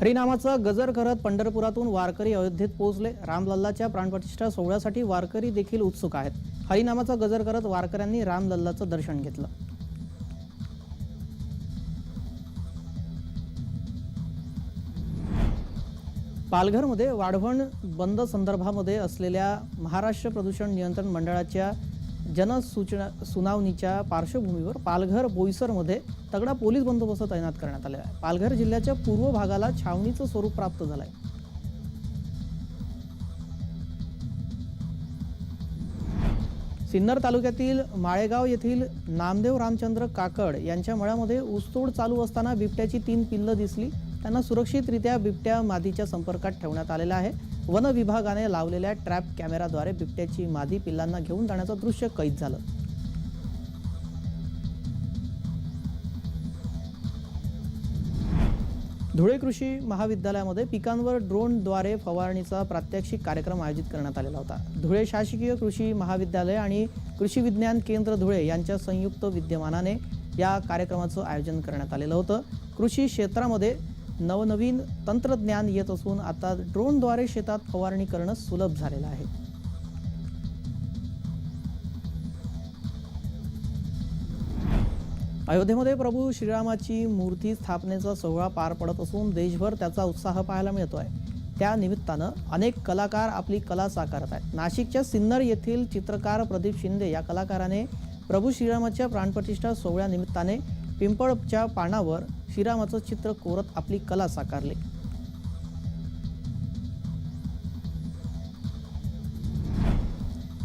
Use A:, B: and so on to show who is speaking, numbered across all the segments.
A: हरिनामाचा गजर करत पंढरपुरातून वारकरी अयोध्येत पोहोचले। रामलल्लाच्या प्राणप्रतिष्ठा सोहळ्यासाठी वारकरी देखील उत्सुक आहेत। हरिनामाचा गजर करत वारकऱ्यांनी रामलल्लाचं दर्शन घेतलं। पालघरमध्ये वाढवण बंद संदर्भामध्ये असलेल्या महाराष्ट्र प्रदूषण नियंत्रण मंडळाच्या सुनावणीच्या पार्श्वभूमीवर पालघर बोईसरमध्ये तगडा पोलीस बंदोबस्त तैनात करण्यात आला आहे। पालघर जिल्ह्याच्या पूर्व भागाला छावणीचं स्वरूप प्राप्त झालं आहे। सिन्नर तालुक्यातील माळेगाव येथील नामदेव रामचंद्र काकड यांच्या मळ्यामध्ये ऊसतोड चालू असताना बिबट्याची 3 पिल्लं दिसली। त्यांना सुरक्षितरित्या बिबट्या मादीच्या संपर्कात ठेवण्यात आलेला आहे। वन विभागाने लावलेल्या ट्रॅप कॅमेराद्वारे बिबट्याची मादी पिल्लांना घेऊन जाण्याचं दृश्य कैद झालं। धुळे कृषी महाविद्यालयामध्ये पिकांवर ड्रोनद्वारे फवारणीचा प्रात्यक्षिक कार्यक्रम आयोजित करण्यात आलेला होता। धुळे शासकीय कृषी महाविद्यालय आणि कृषी विज्ञान केंद्र धुळे यांच्या संयुक्त विद्यमानाने या कार्यक्रमाचं आयोजन करण्यात आलेलं होतं। कृषी क्षेत्रामध्ये नवनवीन तंत्रज्ञान येत असून आता ड्रोनद्वारे शेतात फवारणी करणं सुलभ झालेलं आहे। अयोध्येमध्ये प्रभू श्रीरामाची मूर्ती स्थापनेचा सोहळा पार पडत असून देशभर त्याचा उत्साह पाहायला मिळतोय। त्या निमित्तानं अनेक कलाकार आपली कला साकारत आहेत। नाशिकच्या सिन्नर येथील चित्रकार प्रदीप शिंदे या कलाकाराने प्रभू श्रीरामाच्या प्राणप्रतिष्ठा सोहळ्यानिमित्ताने पिंपळच्या पानावर श्रीरामाचं चित्र कोरत आपली कला साकारली।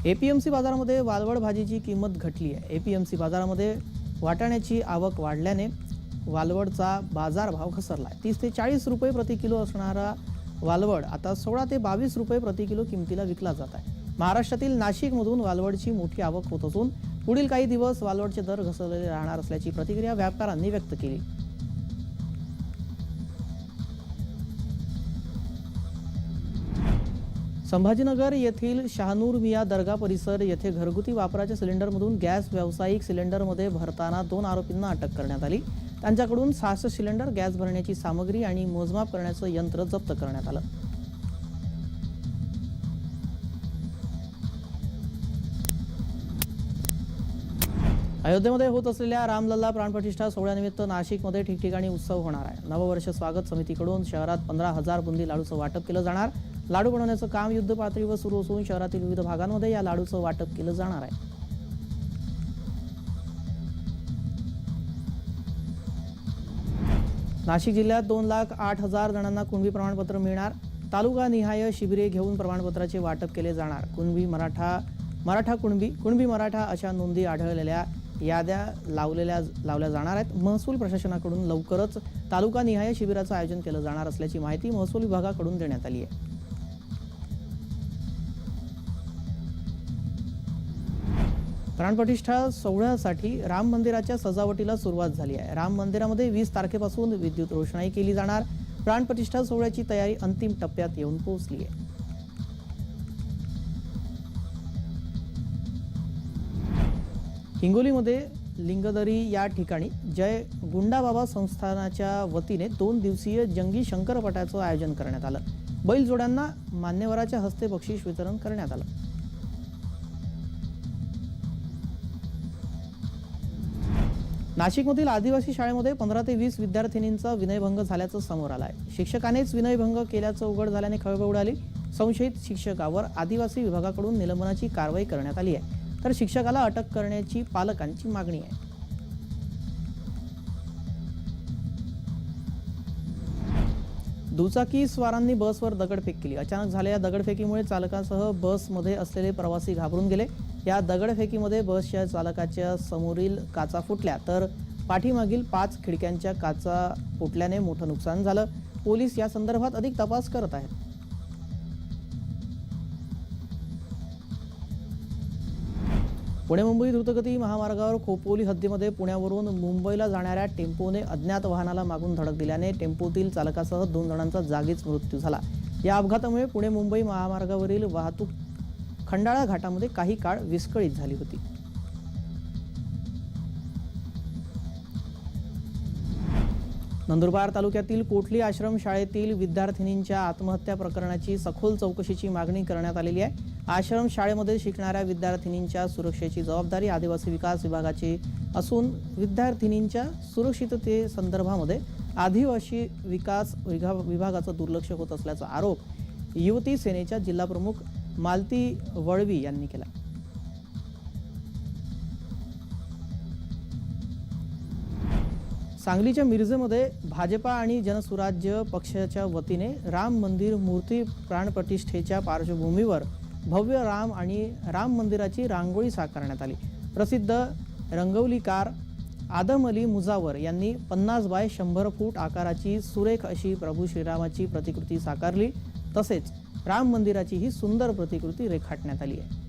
A: एपीएमसी बाजारामध्ये वालवड भाजीची किंमत घटली आहे। एपीएमसी बाजारामध्ये वाटाण्याची आवक वाढल्याने वालवडचा बाजारभाव घसरला आहे। 30 ते 40 रुपये प्रति किलो असणारा वालवड आता 16 ते 22 रुपये प्रति किलो किमतीला विकला जात आहे। महाराष्ट्रातील नाशिकमधून वालवडची मोठी आवक होत असून पुढील काही दिवस वालवडचे दर घसरलेले राहणार असल्याची प्रतिक्रिया व्यापाऱ्यांनी व्यक्त केली। संभाजीनगर येथील शहानूर मिया दर्गा परिसर येथे घरगुती वापराच्या सिलेंडरमधून गॅस व्यावसायिक सिलेंडरमध्ये भरताना 2 आरोपींना अटक करण्यात आली। त्यांच्याकडून 66 सिलेंडर, गॅस भरण्याची सामग्री आणि मोजमाप करण्याचं यंत्र जप्त करण्यात आलं। अयोध्येमध्ये होत असलेल्या रामलल्ला प्राणप्रतिष्ठा सोहळ्यानिमित्त नाशिकमध्ये ठिकठिकाणी उत्सव होणार आहे। नववर्ष स्वागत समितीकडून शहरात 15,000 बुंदी लाडूचं वाटप केलं जाणार। लाडू बनवण्याचं काम युद्ध पातळीवर सुरू असून शहरातील विविध भागांमध्ये या लाडूचं वाटप केलं जाणार आहे। नाशिक जिल्ह्यात 2,08,000 जणांना कुणबी प्रमाणपत्र मिळणार। तालुका निहाय शिबिरे घेऊन प्रमाणपत्राचे वाटप केले जाणार। कुणबी मराठा कुणबी मराठा अशा नोंदी आढळलेल्या याद्या लावल्या जाणार आहेत। महसूल प्रशासनाकडून लवकरच तालुका निहाय शिबिराचं आयोजन केलं जाणार असल्याची माहिती महसूल विभागाकडून देण्यात आली आहे। प्राणप्रतिष्ठा सोहळ्यासाठी राम मंदिराच्या सजावटीला सुरुवात झाली आहे। राम मंदिरामध्ये 20 तारखेपासून विद्युत रोषणाई केली जाणार। प्राणप्रतिष्ठा सोहळ्याची तयारी अंतिम टप्प्यात येऊन पोहोचली आहे। हिंगोलीमध्ये लिंगदरी या ठिकाणी जय गुंडाबाबा संस्थानाच्या वतीने 2 दिवसीय जंगी शंकरपटाचं आयोजन करण्यात आलं। बैलजोड्यांना मान्यवराच्या हस्ते बक्षीस वितरण करण्यात आलं। नाशिकमधील आदिवासी शाळेमध्ये 15 ते 20 विद्यार्थिनींचा विनयभंग झाल्याचं समोर आलं आहे। शिक्षकानेच विनयभंग केल्याचं उघड झाल्याने खळबळ उडाली। संशयित शिक्षकावर आदिवासी विभागाकडून निलंबनाची कारवाई करण्यात आली आहे, तर शिक्षकाला अटक करण्याची पालकांची मागणी आहे। दुचाकी स्वारांनी बसवर दगडफेक केली। अचानक झालेल्या दगडफेकीमुळे चालकासह बसमध्ये असलेले प्रवासी घाबरून गेले। या दगडफेकीमध्ये बसच्या चालकाच्या समोरील काचा फुटल्या, तर पाठीमागील 5 खिडक्यांच्या काचा फुटल्याने मोठं नुकसान झालं। पोलीस या संदर्भात अधिक तपास करत आहेत। पुणे मुंबई द्रुतगती महामार्गावर खोपोली हद्दीमध्ये पुण्यावरून मुंबईला जाणाऱ्या टेम्पोने अज्ञात वाहनाला मागून धडक दिल्याने टेम्पोतील चालकासह 2 जणांचा जागीच मृत्यू झाला। या अपघातामुळे पुणे मुंबई महामार्गावरील वाहतूक खंडाळा घाटामध्ये काही काळ विस्कळीत झाली होती। नंदुरबार तालुक्यातील कोठली आश्रम शाळेतील विद्यार्थिनींच्या आत्महत्या प्रकरणाची सखोल चौकशीची मागणी करण्यात आलेली आहे। आश्रम शाळेमध्ये शिकणाऱ्या विद्यार्थिनींच्या सुरक्षेची जबाबदारी आदिवासी विकास विभागाची असून विद्यार्थिनींच्या सुरक्षिततेसंदर्भामध्ये आदिवासी विकास विभागाचं दुर्लक्ष होत असल्याचा आरोप युवती सेनेच्या जिल्हाप्रमुख मालती वळवी यांनी केला। सांगलीच्या मिरजेमध्ये भाजपा आणि जनसुराज्य पक्षाच्या वतीने राम मंदिर मूर्ती प्राणप्रतिष्ठेच्या पार्श्वभूमीवर भव्य राम आणि राम मंदिराची रांगोळी साकारण्यात आली। प्रसिद्ध रंगवलीकार आदम अली मुजावर यांनी 50 बाय 100 फूट आकाराची सुरेख अशी प्रभू श्रीरामाची प्रतिकृती साकारली। तसेच राम मंदिराची ही सुंदर प्रतिकृती रेखाटण्यात आली आहे।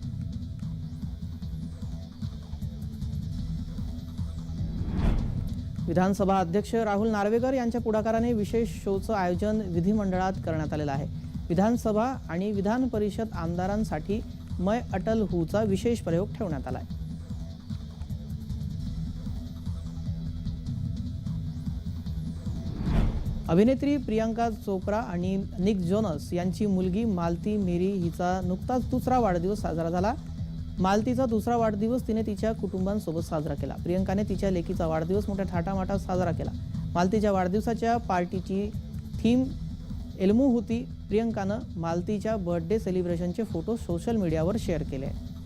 A: विधानसभा अध्यक्ष राहुल नार्वेकर यांच्या पुढाकाराने विशेष शोचं आयोजन विधिमंडळात करण्यात आलेलं आहे। विधानसभा आणि विधान परिषद आमदारांसाठी मैं अटल हूचा विशेष प्रयोग ठेवण्यात आला आहे। अभिनेत्री प्रियांका चोप्रा आणि निक जोनस यांची मुलगी मालती मेरी हिचा नुकताच दुसरा वाढदिवस साजरा झाला। मालतीचा दुसरा वाढदिवस तिने तिच्या कुटुंबांसोबत साजरा केला। प्रियंकाने तिच्या लेकीचा वाढदिवस मोठ्या थाटामाटात साजरा केला। मालतीच्या वाढदिवसाच्या पार्टीची थीम एल्मू होती। प्रियंकानं मालतीच्या बर्थडे सेलिब्रेशनचे फोटो सोशल मीडियावर शेअर केले आहेत।